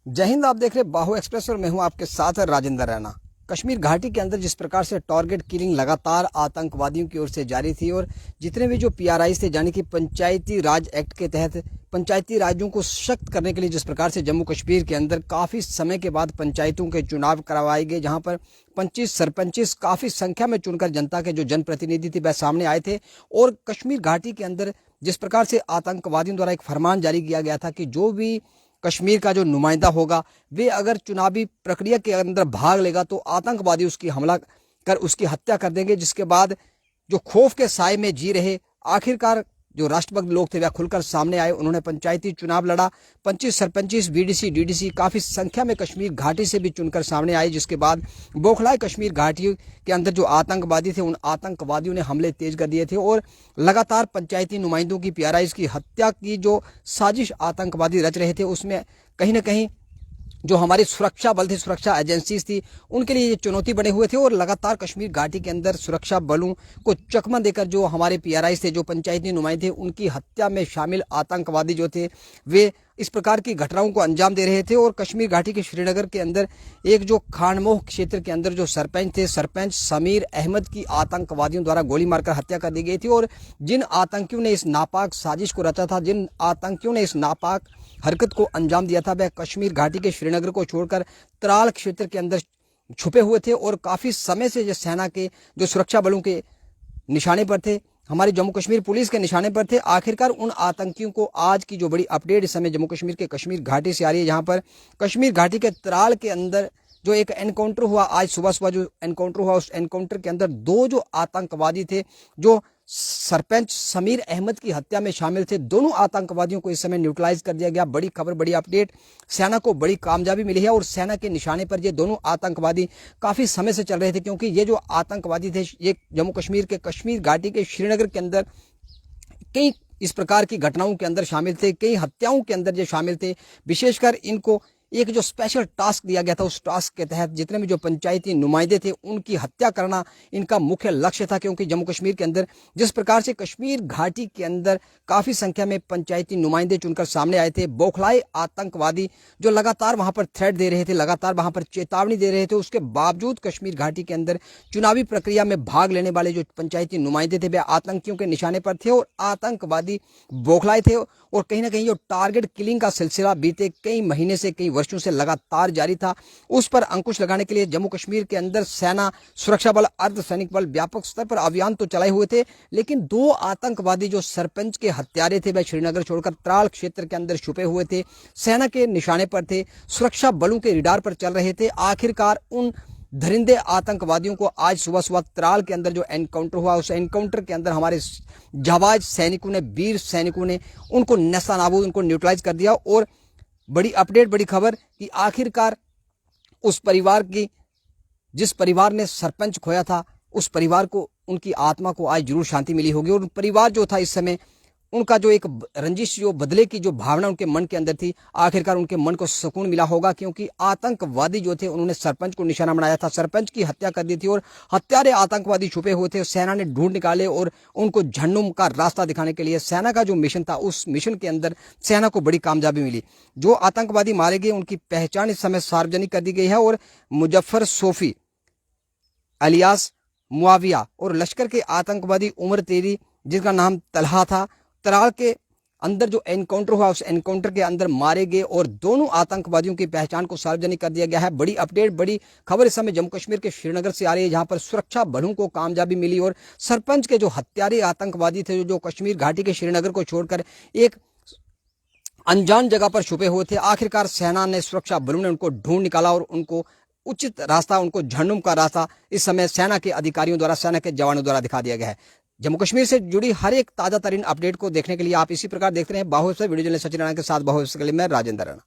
जय हिंद। आप देख रहे बाहु एक्सप्रेस और मैं हूं आपके साथ राजेंद्र रैना। कश्मीर घाटी के अंदर जिस प्रकार से टारगेट किलिंग लगातार आतंकवादियों की ओर से जारी थी और जितने भी जो पीआरआई थे यानी कि पंचायती राज एक्ट के तहत पंचायती राज्यों को सख्त करने के लिए जिस प्रकार से जम्मू कश्मीर के अंदर काफी समय के बाद पंचायतों के चुनाव करवाए गए, जहां पर 25 सरपंच काफी संख्या में चुनकर जनता के जो जनप्रतिनिधि थे वह सामने आए थे। और कश्मीर घाटी के अंदर जिस प्रकार से आतंकवादियों द्वारा एक फरमान जारी किया गया था कि जो भी कश्मीर का जो नुमाइंदा होगा वे अगर चुनावी प्रक्रिया के अंदर भाग लेगा तो आतंकवादी उसकी हमला कर उसकी हत्या कर देंगे। जिसके बाद जो खौफ के साए में जी रहे आखिरकार जो राष्ट्रभक्त लोग थे वह खुलकर सामने आए। उन्होंने पंचायती चुनाव लड़ा। 25 सरपंच बीडीसी डीडीसी काफी संख्या में कश्मीर घाटी से भी चुनकर सामने आए। जिसके बाद बौखलाए कश्मीर घाटी के अंदर जो आतंकवादी थे उन आतंकवादियों ने हमले तेज कर दिए थे और लगातार पंचायती नुमाइंदों की पीआरआई की हत्या की जो साजिश आतंकवादी रच रहे थे उसमें कहीं ना कहीं जो हमारी सुरक्षा बल थे, सुरक्षा एजेंसीज थी, उनके लिए ये चुनौती बने हुए थे। और लगातार कश्मीर घाटी के अंदर सुरक्षा बलों को चकमा देकर जो हमारे पीआरआई थे, जो पंचायती नुमाइंदे थे, उनकी हत्या में शामिल आतंकवादी जो थे वे इस प्रकार की घटनाओं को अंजाम दे रहे थे। और कश्मीर घाटी के श्रीनगर के अंदर एक जो खानमोह क्षेत्र के अंदर जो सरपंच थे, सरपंच समीर अहमद की आतंकवादियों द्वारा गोली मारकर हत्या कर दी गई थी। और जिन आतंकियों ने इस नापाक साजिश को रचा था, जिन आतंकियों ने इस नापाक हरकत को अंजाम दिया था, वह कश्मीर घाटी के श्रीनगर को छोड़कर त्राल क्षेत्र के अंदर छुपे हुए थे और काफी समय से जो सेना के जो सुरक्षा बलों के निशाने पर थे, हमारी जम्मू कश्मीर पुलिस के निशाने पर थे। आखिरकार उन आतंकियों को आज की जो बड़ी अपडेट इस समय जम्मू कश्मीर के कश्मीर घाटी से आ रही है, जहां पर कश्मीर घाटी के त्राल के अंदर जो एक एनकाउंटर हुआ, आज सुबह सुबह जो एनकाउंटर हुआ, उस एनकाउंटर के अंदर दो जो आतंकवादी थे जो सरपंच समीर अहमद की हत्या में शामिल थे, दोनों आतंकवादियों को इस समय न्यूट्रलाइज कर दिया गया। बड़ी खबर, बड़ी अपडेट, सेना को बड़ी कामयाबी मिली है और सेना के निशाने पर ये दोनों आतंकवादी काफी समय से चल रहे थे, क्योंकि ये जो आतंकवादी थे ये जम्मू कश्मीर के कश्मीर घाटी के श्रीनगर के अंदर कई इस प्रकार की घटनाओं के अंदर शामिल थे, कई हत्याओं के अंदर ये शामिल थे। विशेषकर इनको एक जो स्पेशल टास्क दिया गया था, उस टास्क के तहत जितने भी जो पंचायती नुमाइंदे थे उनकी हत्या करना इनका मुख्य लक्ष्य था। क्योंकि जम्मू कश्मीर के अंदर जिस प्रकार से कश्मीर घाटी के अंदर काफी संख्या में पंचायती नुमाइंदे चुनकर सामने आए थे, बौखलाए आतंकवादी जो लगातार वहां पर थ्रेट दे रहे थे, लगातार वहां पर चेतावनी दे रहे थे, उसके बावजूद कश्मीर घाटी के अंदर चुनावी प्रक्रिया में भाग लेने वाले जो पंचायती नुमाइंदे थे वे आतंकियों के निशाने पर थे और आतंकवादी बौखलाए थे। और कहीं ना कहीं जो टारगेट किलिंग का सिलसिला बीते कई महीने से, कई वर्षों से लगातार जारी था, उस पर अंकुश लगाने के लिए जम्मू कश्मीर के अंदर सेना, सुरक्षा बल, अर्धसैनिक बल व्यापक स्तर पर अभियान तो चलाए हुए थे। लेकिन दो आतंकवादी जो सरपंच के हत्यारे थे वह श्रीनगर छोड़कर त्राल क्षेत्र के अंदर छुपे हुए थे, सेना के निशाने पर थे, सुरक्षा बलों के रिडार पर चल रहे थे। आखिरकार उन दरिंदे आतंकवादियों को आज सुबह सुबह त्राल के अंदर जो एनकाउंटर हुआ, उस एनकाउंटर के अंदर हमारे जाबाज सैनिकों ने, वीर सैनिकों ने उनको नेस्तनाबूद, उनको न्यूट्रलाइज कर दिया। और बड़ी अपडेट, बड़ी खबर कि आखिरकार उस परिवार की, जिस परिवार ने सरपंच खोया था, उस परिवार को, उनकी आत्मा को आज जरूर शांति मिली होगी। और परिवार जो था इस समय उनका जो एक रंजिश, जो बदले की जो भावना उनके मन के अंदर थी, आखिरकार उनके मन को सुकून मिला होगा। क्योंकि आतंकवादी जो थे उन्होंने सरपंच को निशाना बनाया था, सरपंच की हत्या कर दी थी और हत्यारे आतंकवादी छुपे हुए थे। सेना ने ढूंढ निकाले और उनको झंडुम का रास्ता दिखाने के लिए सेना का जो मिशन था, उस मिशन के अंदर सेना को बड़ी कामयाबी मिली। जो आतंकवादी मारे गए उनकी पहचान इस समय सार्वजनिक कर दी गई है और मुजफ्फर सोफी अलियास मुआविया और लश्कर के आतंकवादी उमर तेरी, जिसका नाम तलहा था, त्राल के अंदर जो एनकाउंटर हुआ उस एनकाउंटर के अंदर मारे गए और दोनों आतंकवादियों की पहचान को सार्वजनिक कर दिया गया है। बड़ी अपडेट, बड़ी खबर इस समय जम्मू कश्मीर के श्रीनगर से आ रही है, जहां पर सुरक्षा बलों को कामयाबी मिली और सरपंच के जो हत्यारे आतंकवादी थे जो कश्मीर घाटी के श्रीनगर को छोड़कर एक अनजान जगह पर छुपे हुए थे, आखिरकार सेना ने, सुरक्षा बलों ने उनको ढूंढ निकाला और उनको उचित रास्ता, उनको झंडुम का रास्ता इस समय सेना के अधिकारियों द्वारा, सेना के जवानों द्वारा दिखा दिया गया है। जम्मू कश्मीर से जुड़ी हर एक ताजा तरीन अपडेट को देखने के लिए आप इसी प्रकार देखते रहे बाहु से वीडियो जर्नलिस्ट सचिन राणा के साथ, बाहु से मैं राजेंद्र राणा।